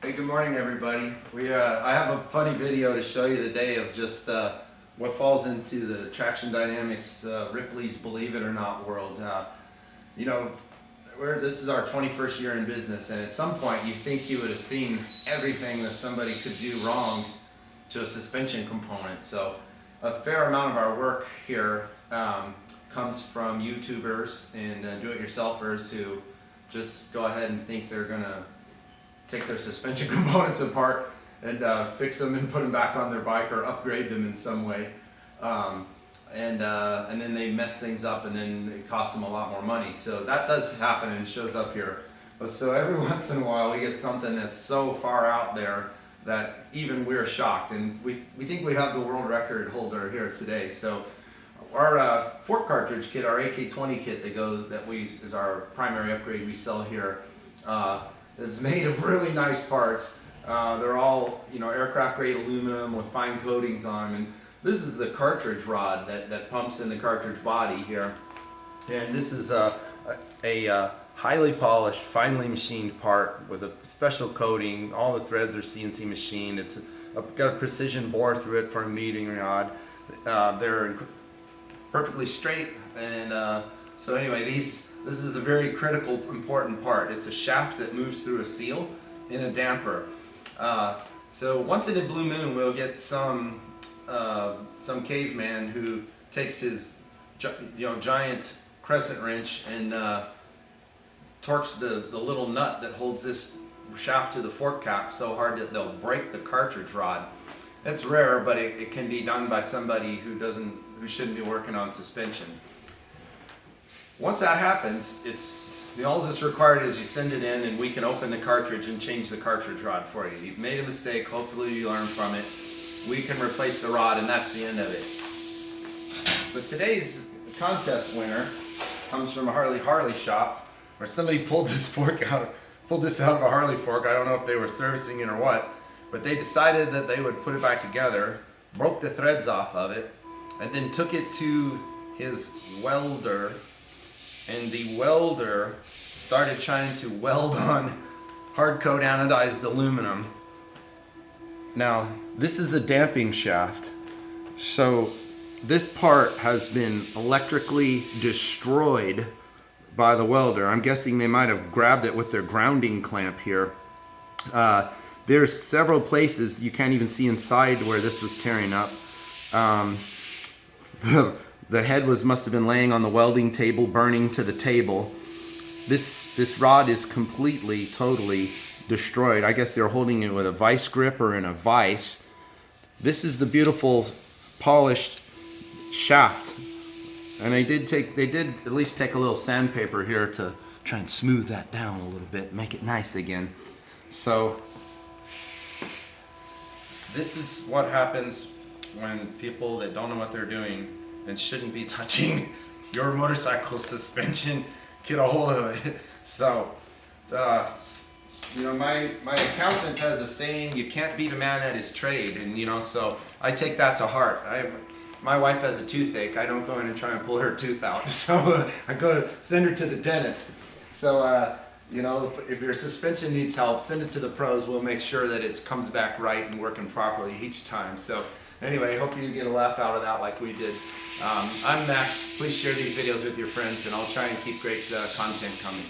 Hey, good morning, everybody. I have a funny video to show you today of just what falls into the traction dynamics Ripley's Believe It or Not world. You know, this is our 21st year in business, and at some point you think you would have seen everything that somebody could do wrong to a suspension component. So a fair amount of our work here comes from YouTubers and do-it-yourselfers who just go ahead and think they're gonna take their suspension components apart and fix them and put them back on their bike or upgrade them in some way. And then they mess things up, and then it costs them a lot more money. So that does happen and shows up here. But so every once in a while we get something that's so far out there that even we're shocked, and we think we have the world record holder here today. So our fork cartridge kit, our AK-20 kit is our primary upgrade we sell here, is made of really nice parts. They're all, aircraft grade aluminum with fine coatings on them. And this is the cartridge rod that pumps in the cartridge body here. And this is a highly polished, finely machined part with a special coating. All the threads are CNC machined. It's got a precision bore through it for a meeting rod. They're perfectly straight, and so anyway, this is a very critical, important part. It's a shaft that moves through a seal in a damper. So once in a blue moon, we'll get some caveman who takes his giant crescent wrench and torques the little nut that holds this shaft to the fork cap so hard that they'll break the cartridge rod. It's rare, but it can be done by somebody who shouldn't be working on suspension. Once that happens, all that's required is you send it in, and we can open the cartridge and change the cartridge rod for you. You've made a mistake, hopefully you learn from it. We can replace the rod, and that's the end of it. But today's contest winner comes from a Harley shop, where somebody pulled this out of a Harley fork. I don't know if they were servicing it or what, but they decided that they would put it back together, broke the threads off of it, and then took it to his welder, and the welder started trying to weld on hard coat anodized aluminum. Now, this is a damping shaft, so this part has been electrically destroyed by the welder. I'm guessing they might have grabbed it with their grounding clamp here. There's several places you can't even see inside where this was tearing up. The head must have been laying on the welding table, burning to the table. This rod is completely, totally destroyed. I guess they're holding it with a vice grip or in a vise. This is the beautiful polished shaft, and they did at least take a little sandpaper here to try and smooth that down a little bit, make it nice again. So this is what happens when people that don't know what they're doing and shouldn't be touching your motorcycle suspension get a hold of it. So, my accountant has a saying, you can't beat a man at his trade, and so I take that to heart. My wife has a toothache. I don't go in and try and pull her tooth out, so I go send her to the dentist. So, if your suspension needs help, send it to the pros. We'll make sure that it comes back right and working properly each time. So anyway, I hope you get a laugh out of that like we did. I'm Max. Please share these videos with your friends, and I'll try and keep great content coming.